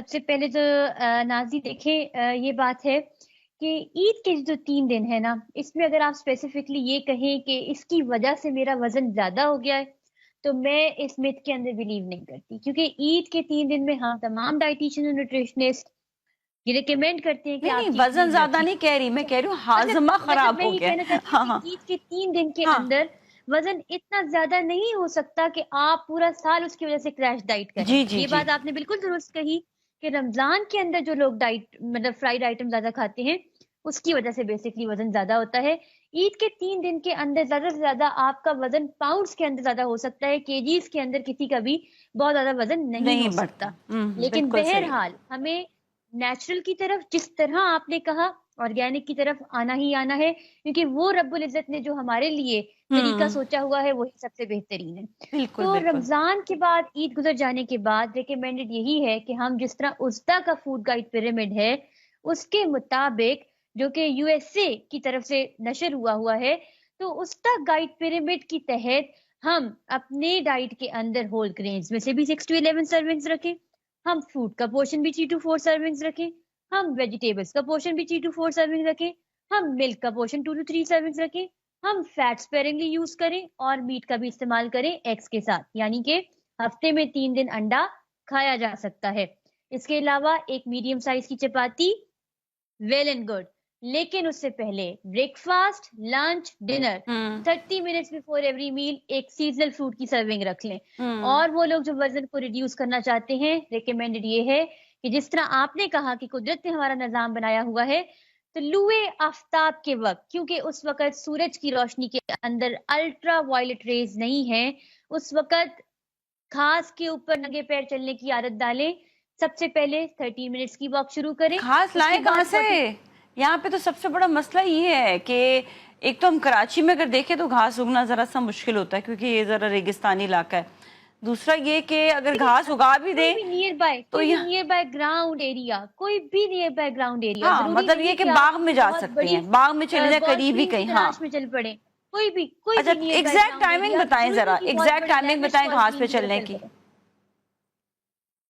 सबसे पहले तो नाज़ी देखें, ये बात है कि ईद के जो 3 दिन है ना, इसमें अगर आप स्पेसिफिकली ये कहें कि इसकी वजह से मेरा वज़न ज़्यादा हो गया है, तो मैं इस मिथ के अंदर बिलीव नहीं करती क्योंकि ईद के 3 दिन में हाँ, तमाम डायटीशियन और न्यूट्रिशनिस्ट ये रिकमेंड करते हैं कि नहीं आप नहीं, चीट वजन मील ज्यादा रखें। नहीं कह रही, मैं कह रही हूँ मतलब हाजमा मतलब खराब मैं हो ये गया कहना है। चाहती हूँ हाँ हाँ कि ईद के 3 दिन के हाँ। अंदर वज़न इतना ज़्यादा नहीं हो सकता कि आप पूरा साल उसकी वज़ह से क्रैश डाइट करें। जी जी ये जी। बात आपने बिल्कुल दुरुस्त कही कि रमज़ान के अंदर जो लोग डाइट मतलब फ्राइड आइटम ज़्यादा खाते हैं, उसकी वज़ह से बेसिकली वज़न ज़्यादा होता है। ईद के 3 दिन के अंदर ज़्यादा से ज़्यादा आपका वज़न पाउंड्स के अंदर ज़्यादा हो सकता है, केजीज़ के अंदर किसी का भी बहुत ज़्यादा वज़न नहीं नहीं हो बढ़ता। सकता। लेकिन बिल्कुल सही। बहरहाल हमें नेचुरल की तरफ जिस तरह आपने कहा ऑर्गेनिक की तरफ आना ही आना है क्योंकि वो रब्बुल इज़्ज़त ने जो हमारे लिए तरीका हम्म। सोचा हुआ है वही सबसे बेहतरीन है। बिल्कुल तो बिल्कुल। रमज़ान के बाद ईद गुज़र जाने के बाद रिकमेंडेड यही है कि हम जिस तरह उस्ता का फूड गाइड पिरामिड है, उसके मुताबिक जो कि यूएसए की तरफ से नशर हुआ है, तो उस्ता गाइड पिरामिड के तहत हम अपने डाइट के अंदर होल ग्रेन्स में से भी 6 टू 11 सर्विंग्स रखें। हम फ्रूट का पोर्शन भी 3 टू 4 सर्विंग्स रखें। हम वेजिटेबल्स का पोर्शन भी 3 टू 4 सर्विंग रखें। हम मिल्क का पोर्शन 2 टू 3 सर्विंग्स रखें। हम फैट स्पेयरिंगली यूज करें और मीट का भी इस्तेमाल करें एग्स के साथ, यानी कि हफ्ते में 3 दिन अंडा खाया जा सकता है। इसके अलावा एक मीडियम साइज की चपाती वेल एंड गुड, लेकिन उससे पहले ब्रेकफास्ट, लंच, डिनर हम्म 30 मिनट्स बिफोर एवरी मील एक सीजनल फ्रूट की सर्विंग रख लें। हम्म। और वो लोग जो वजन को रिड्यूस करना चाहते हैं, रिकमेंडेड ये है कि जिस तरह आपने कहा कि कुदरत ने हमारा निजाम बनाया हुआ है, तो लुए आफ्ताब के वक्त, क्योंकि उस वक्त सूरज की रोशनी के अंदर अल्ट्रा वायलेट रेज नहीं है, उस वक्त घास के ऊपर नंगे पैर चलने की आदत डालें। सबसे पहले 30 मिनट्स की वॉक शुरू करें, घास उसके लाए कहाँ बाद से? 40। यहाँ पे तो सबसे बड़ा मसला ये है कि एक तो हम कराची में अगर देखें तो घास उगना जरा सा मुश्किल होता है क्योंकि ये जरा रेगिस्तानी इलाका है। दूसरा ये कि अगर घास उगा भी दे तो कोई भी यहाँ, नियर बाय ग्राउंड एरिया, कोई भी नियर बाय ग्राउंड एरिया, हाँ जरूरी मतलब ये नहीं कि कि आप बाग में किसी जा बहुत सकते बड़ी हैं, बाग में चले जाए गॉल्फ करीब ही ग्रीन की कहीं। हाँ। तलाश में चल पड़े। कोई अच्छा, भी near by exact ground timing area, बताएं जरूरी जरा, नहीं कि बहुत एग्जैक्ट बड़ी टाइमिंग लैविश बताएं गॉल्फ घास पे ग्रीन की तरफ चलने चल की। पड़े।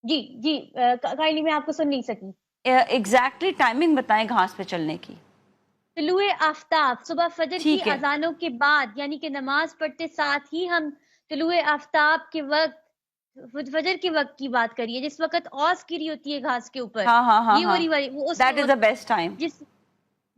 जी जी, काइंडली मैं आपको सुन नहीं सकी। एग्जैक्टली टाइमिंग बताएं घास पे चलने की। तुलुए आफ्ताब सुबह फजर की ठीक है। अजानों के बाद, यानी कि नमाज पढ़ते साथ ही हम तुलुए आफ्ताब के वक्त फजर के वक्त की बात करिए, जिस वक्त औस गिरी होती है घास के ऊपर। हाँ हाँ हाँ ये हाँ। वाली वो उस that is the best time. जिस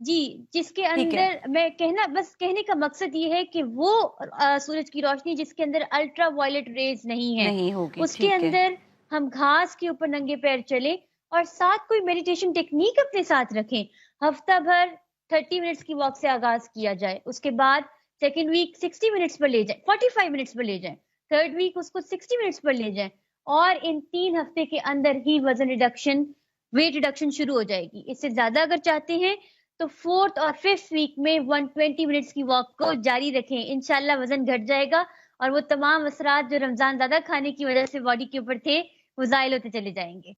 जी, जिसके ठीक है। अंदर मैं कहने का मकसद ये है कि वो सूरज की रोशनी जिसके अंदर अल्ट्रा वायलेट रेज नहीं है, नहीं होगी, उसके ठीक है। अंदर हम घास के ऊपर नंगे पैर चलें और साथ कोई मेडिटेशन टेक्निक अपने साथ रखें। हफ्ता भर 30 मिनट्स की वॉक से आगाज किया जाए, उसके बाद सेकेंड वीक 60 मिनट्स पर ले जाए, 45 मिनट्स पर ले जाए, थर्ड वीक उसको 60 मिनट्स पर ले जाए, और इन 3 हफ्ते के अंदर ही वजन रिडक्शन, वेट रिडक्शन शुरू हो जाएगी। इससे ज्यादा अगर चाहते हैं तो फोर्थ और फिफ्थ वीक में 120 मिनट्स की वॉक को जारी रखें, इंशाल्लाह वजन घट जाएगा और वो तमाम असरात जो रमजान ज्यादा खाने की वजह से बॉडी के ऊपर थे, वो जायल होते चले जाएंगे।